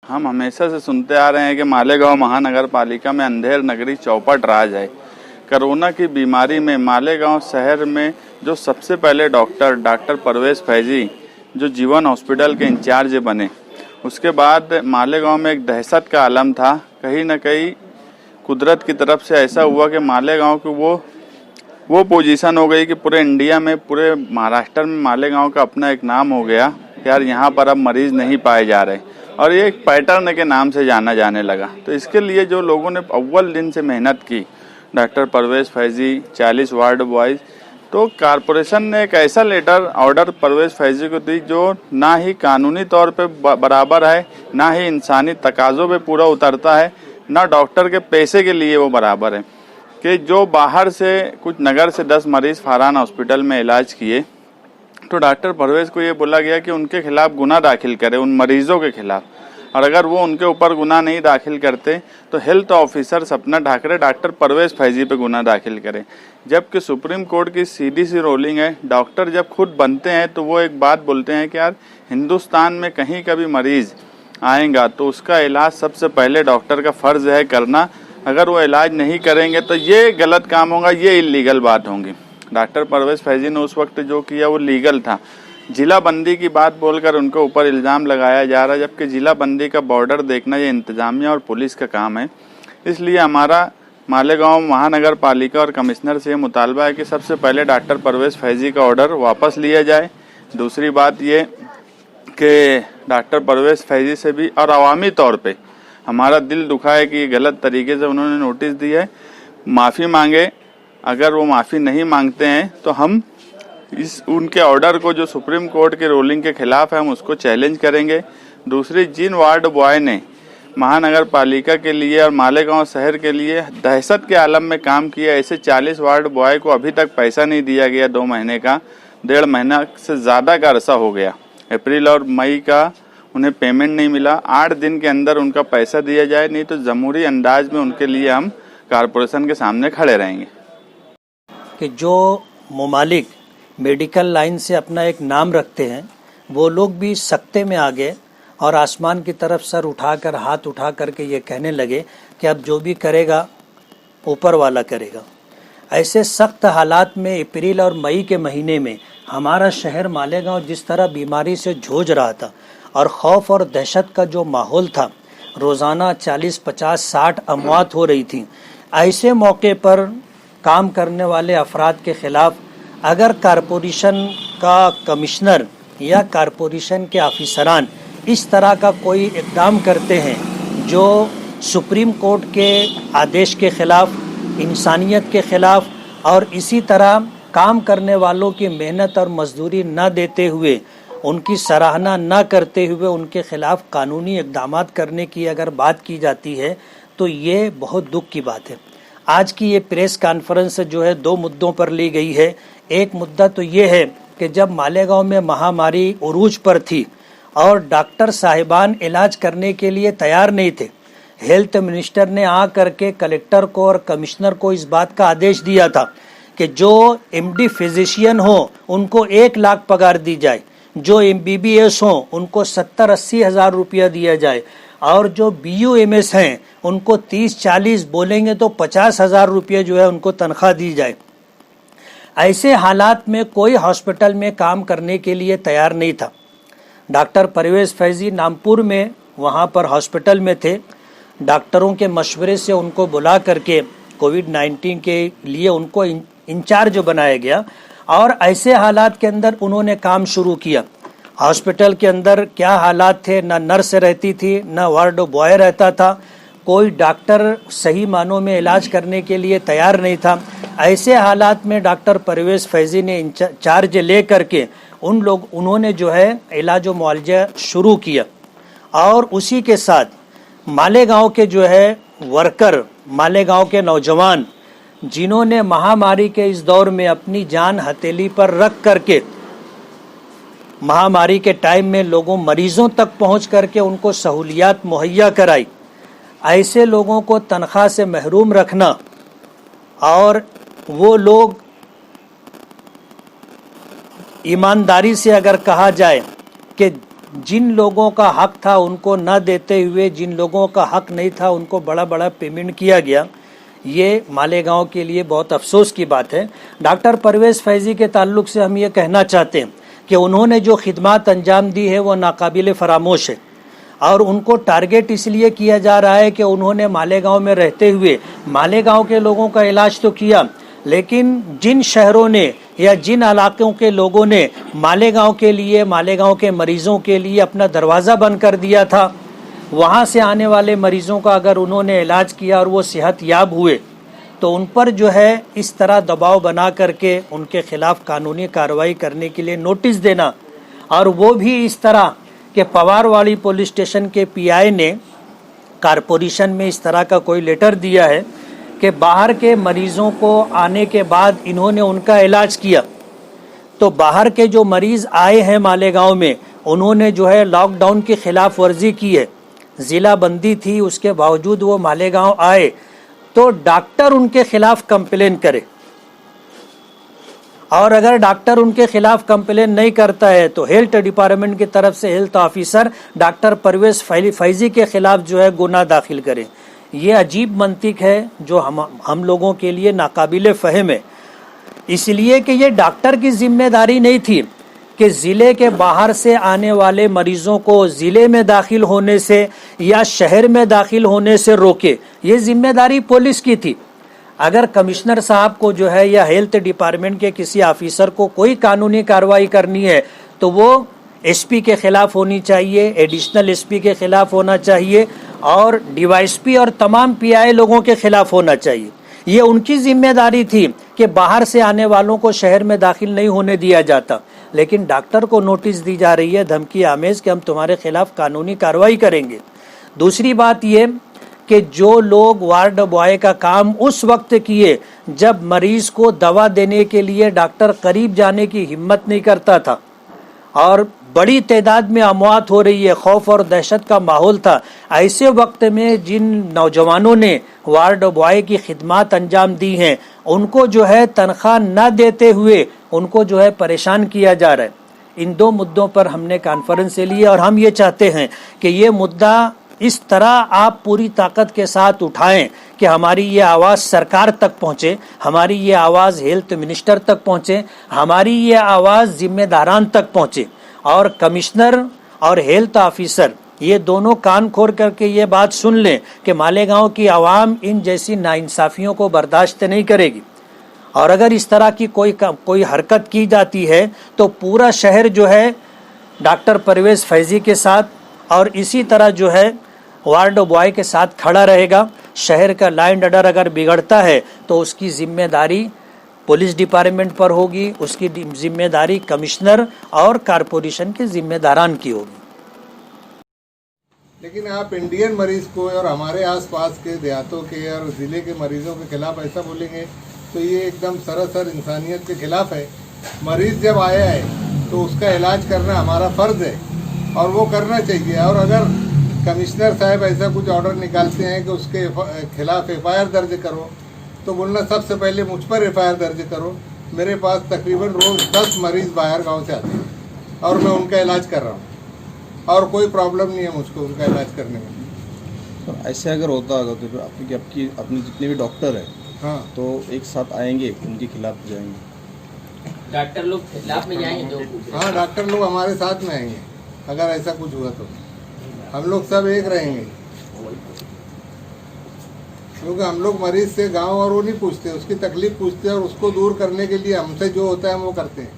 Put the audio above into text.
हम हमेशा से सुनते आ रहे हैं कि मालेगांव महानगर पालिका में अंधेर नगरी चौपट राज है। कोरोना की बीमारी में मालेगांव शहर में जो सबसे पहले डॉक्टर परवेज फैजी जो जीवन हॉस्पिटल के इंचार्ज बने, उसके बाद मालेगांव में एक दहशत का आलम था। कहीं न कहीं कुदरत की तरफ से ऐसा हुआ कि मालेगांव की वो पोजीशन हो गई कि पूरे इंडिया में, पूरे महाराष्ट्र में मालेगांव का अपना एक नाम हो गया। यार यहाँ पर अब मरीज नहीं पाए जा रहे और ये एक पैटर्न के नाम से जाना जाने लगा। तो इसके लिए जो लोगों ने अव्वल दिन से मेहनत की, doctor Parvez Faizi 40 ward boys, तो कारपोरेशन ने एक ऐसा लेटर ऑर्डर परवेज फैजी को दी जो ना ही कानूनी तौर पे बराबर है, ना ही इंसानी तकाज़ों पे पूरा उतरता है, ना डॉक्टर के पैसे के लिए वो बराबर है। कि जो बाहर से कुछ नगर से 10 मरीज फरहान हॉस्पिटल में इलाज किए, तो डॉक्टर परवेज को ये बोला गया कि उनके खिलाफ गुना दाखिल करें, उन मरीजों के खिलाफ, और अगर वो उनके ऊपर गुना नहीं दाखिल करते तो हेल्थ ऑफिसर सपना ठाकरे डॉक्टर परवेज फैजी पे गुना दाखिल करें। जबकि सुप्रीम कोर्ट की सीधी सी रोलिंग है। डॉक्टर जब खुद बनते हैं तो वो एक बात बोलते हैं कि यार हिंदुस्तान में कहीं का भी मरीज आएगा तो उसका इलाज सबसे पहले डॉक्टर का फर्ज है करना। अगर वो इलाज नहीं करेंगे तो ये गलत काम होगा, ये इलीगल बात होंगी। डॉक्टर परवेज फैजी ने उस वक्त जो किया वो लीगल था। जिला बंदी की बात बोलकर उनके ऊपर इल्ज़ाम लगाया जा रहा है, जबकि जिला बंदी का बॉर्डर देखना ये इंतजामिया और पुलिस का काम है। इसलिए हमारा मालेगांव महानगर पालिका और कमिश्नर से मुतालबा है कि सबसे पहले डॉक्टर परवेज फैजी का ऑर्डर वापस लिया जाए। दूसरी बात ये कि डॉक्टर परवेज फैजी से भी और अवामी तौर पे हमारा दिल दुखा है कि गलत तरीके से उन्होंने नोटिस दी है, माफ़ी मांगे। अगर वो माफ़ी नहीं मांगते हैं तो हम इस उनके ऑर्डर को जो सुप्रीम कोर्ट के रूलिंग के खिलाफ है हम उसको चैलेंज करेंगे। दूसरी, जिन वार्ड बॉय ने महानगर पालिका के लिए और मालेगांव शहर के लिए दहशत के आलम में काम किया, ऐसे 40 वार्ड बॉय को अभी तक पैसा नहीं दिया गया। 2 महीने का, 1.5 महीना से ज़्यादा का अरसा हो गया। अप्रैल और मई का उन्हें पेमेंट नहीं मिला। 8 दिन के अंदर उनका पैसा दिया जाए, नहीं तो जमहूरी अंदाज में उनके लिए हम कारपोरेशन के सामने खड़े रहेंगे। कि जो ममालिक मेडिकल लाइन से अपना एक नाम रखते हैं वो लोग भी सख्ते में आ गए और आसमान की तरफ सर उठाकर, हाथ उठा करके ये कहने लगे कि अब जो भी करेगा ऊपर वाला करेगा। ऐसे सख्त हालात में अप्रैल और मई के महीने में हमारा शहर मालेगांव जिस तरह बीमारी से जूझ रहा था और खौफ और दहशत का जो माहौल था, रोज़ाना 40, 50, 60 अमवात हो रही थी। ऐसे मौके पर काम करने वाले अफराद के खिलाफ अगर कारपोरेशन का कमिश्नर या कारपोरेशन के ऑफिसरान इस तरह का कोई इक़दाम करते हैं जो सुप्रीम कोर्ट के आदेश के खिलाफ, इंसानियत के खिलाफ, और इसी तरह काम करने वालों की मेहनत और मजदूरी न देते हुए, उनकी सराहना न करते हुए उनके खिलाफ कानूनी इक़दाम करने की अगर बात की जाती है तो ये बहुत दुख की बात है। आज की ये प्रेस कॉन्फ्रेंस जो है 2 मुद्दों पर ली गई है। एक मुद्दा तो ये है कि जब मालेगांव में महामारी उरूज पर थी और डॉक्टर साहिबान इलाज करने के लिए तैयार नहीं थे, हेल्थ मिनिस्टर ने आ करके कलेक्टर को और कमिश्नर को इस बात का आदेश दिया था कि जो एमडी फिजिशियन हो उनको 1 लाख पगार दी जाए, जो MBBS हो उनको 70-80 हज़ार रुपया दिया जाए, और जो BUMS हैं उनको 30-40, बोलेंगे तो 50 हज़ार रुपये जो है उनको तनख्वाह दी जाए। ऐसे हालात में कोई हॉस्पिटल में काम करने के लिए तैयार नहीं था। डॉक्टर परवेज फैजी नामपुर में वहाँ पर हॉस्पिटल में थे। डॉक्टरों के मशवरे से उनको बुला करके कोविड-19 के लिए उनको इंचार्ज बनाया गया और ऐसे हालात के अंदर उन्होंने काम शुरू किया। हॉस्पिटल के अंदर क्या हालात थे, ना नर्स रहती थी, ना वार्ड बॉय रहता था, कोई डॉक्टर सही मानों में इलाज करने के लिए तैयार नहीं था। ऐसे हालात में डॉक्टर परवेज फैजी ने चार्ज ले करके उन्होंने जो है इलाज व मुआवजा शुरू किया। और उसी के साथ मालेगांव के जो है वर्कर, मालेगांव के नौजवान जिन्होंने महामारी के इस दौर में अपनी जान हथेली पर रख करके महामारी के टाइम में लोगों, मरीजों तक पहुंच करके उनको सहूलियात मुहैया कराई, ऐसे लोगों को तनख्वाह से महरूम रखना और वो लोग ईमानदारी से अगर कहा जाए कि जिन लोगों का हक था उनको न देते हुए जिन लोगों का हक नहीं था उनको बड़ा बड़ा पेमेंट किया गया, ये मालेगांव के लिए बहुत अफसोस की बात है। डॉक्टर परवेज़ फैज़ी के ताल्लुक से हम ये कहना चाहते हैं कि उन्होंने जो खिदमत अंजाम दी है वो नाकाबिले फरामोश है और उनको टारगेट इसलिए किया जा रहा है कि उन्होंने मालेगांव में रहते हुए मालेगांव के लोगों का इलाज तो किया, लेकिन जिन शहरों ने या जिन इलाकों के लोगों ने मालेगांव के लिए, मालेगांव के मरीजों के लिए अपना दरवाज़ा बंद कर दिया था, वहाँ से आने वाले मरीजों का अगर उन्होंने इलाज किया और वो सेहत याब हुए तो उन पर जो है इस तरह दबाव बना करके उनके खिलाफ कानूनी कार्रवाई करने के लिए नोटिस देना, और वो भी इस तरह कि पवारवाड़ी पुलिस स्टेशन के पीआई ने कारपोरेशन में इस तरह का कोई लेटर दिया है कि बाहर के मरीजों को आने के बाद इन्होंने उनका इलाज किया, तो बाहर के जो मरीज आए हैं मालेगांव में उन्होंने जो है लॉकडाउन की खिलाफ वर्जी की है, ज़िला बंदी थी, उसके बावजूद वो मालेगांव आए, तो डॉक्टर उनके खिलाफ कंप्लेन करे, और अगर डॉक्टर उनके खिलाफ कंप्लेन नहीं करता है तो हेल्थ डिपार्टमेंट की तरफ से health officer doctor Parvez Faizi के खिलाफ जो है गुनाह दाखिल करे। ये अजीब मंतिक है जो हम लोगों के लिए नाकाबिले फ़हम है, इसलिए कि ये डॉक्टर की जिम्मेदारी नहीं थी कि ज़िले के बाहर से आने वाले मरीजों को ज़िले में दाखिल होने से या शहर में दाखिल होने से रोके, ये जिम्मेदारी पुलिस की थी। अगर कमिश्नर साहब को जो है या हेल्थ डिपार्टमेंट के किसी ऑफिसर को कोई कानूनी कार्रवाई करनी है तो वो एसपी के खिलाफ होनी चाहिए, एडिशनल एसपी के खिलाफ होना चाहिए और डीवाईएसपी और तमाम पीआई लोगों के खिलाफ होना चाहिए। ये उनकी जिम्मेदारी थी कि बाहर से आने वालों को शहर में दाखिल नहीं होने दिया जाता, लेकिन डॉक्टर को नोटिस दी जा रही है धमकी आमेज कि हम तुम्हारे खिलाफ कानूनी कार्रवाई करेंगे। दूसरी बात ये कि जो लोग वार्ड बॉय का काम उस वक्त किए जब मरीज को दवा देने के लिए डॉक्टर करीब जाने की हिम्मत नहीं करता था और बड़ी तादाद में अमवात हो रही है, खौफ और दहशत का माहौल था, ऐसे वक्त में जिन नौजवानों ने वार्ड बॉय की खिदमत अंजाम दी हैं उनको जो है तनख्वाह न देते हुए उनको जो है परेशान किया जा रहा है। इन दो मुद्दों पर हमने कॉन्फ्रेंस से ली और हम ये चाहते हैं कि ये मुद्दा इस तरह आप पूरी ताकत के साथ उठाएं कि हमारी ये आवाज़ सरकार तक पहुँचे, हमारी ये आवाज़ हेल्थ मिनिस्टर तक पहुँचे, हमारी ये आवाज़ जिम्मेदारान तक पहुँचे और कमिश्नर और हेल्थ ऑफिसर ये दोनों कान खोल करके ये बात सुन लें कि मालेगांव की आवाम इन जैसी नाइंसाफ़ियों को बर्दाश्त नहीं करेगी, और अगर इस तरह की कोई हरकत की जाती है तो पूरा शहर जो है डॉक्टर परवेज़ फैज़ी के साथ और इसी तरह जो है वार्ड बॉय के साथ खड़ा रहेगा। शहर का लॉ एंड ऑर्डर अगर बिगड़ता है तो उसकी जिम्मेदारी पुलिस डिपार्टमेंट पर होगी, उसकी जिम्मेदारी कमिश्नर और कारपोरेशन के जिम्मेदारान की होगी। लेकिन आप इंडियन मरीज को और हमारे आसपास के देहातों के और ज़िले के मरीजों के खिलाफ ऐसा बोलेंगे तो ये एकदम सरासर इंसानियत के खिलाफ है। मरीज जब आया है तो उसका इलाज करना हमारा फ़र्ज़ है और वो करना चाहिए, और अगर कमिश्नर साहब ऐसा कुछ ऑर्डर निकालते हैं कि उसके खिलाफ एफआईआर दर्ज करो तो बोलना सबसे पहले मुझ पर एफआईआर दर्ज करो। मेरे पास तकरीबन रोज़ 10 मरीज़ बाहर गांव से आते हैं और मैं उनका इलाज कर रहा हूँ और कोई प्रॉब्लम नहीं है मुझको उनका इलाज करने में। तो ऐसे अगर होता होगा तो आपकी अपने जितने भी डॉक्टर हैं हाँ तो एक साथ आएंगे, उनके खिलाफ जाएंगे, डॉक्टर लोग खिलाफ में जाएंगे तो हाँ डॉक्टर लोग हमारे साथ में आएंगे अगर ऐसा कुछ हुआ तो हम लोग सब एक रहेंगे, क्योंकि हम लोग मरीज से गांव और वो नहीं पूछते, उसकी तकलीफ पूछते हैं और उसको दूर करने के लिए हमसे जो होता है हम वो करते हैं।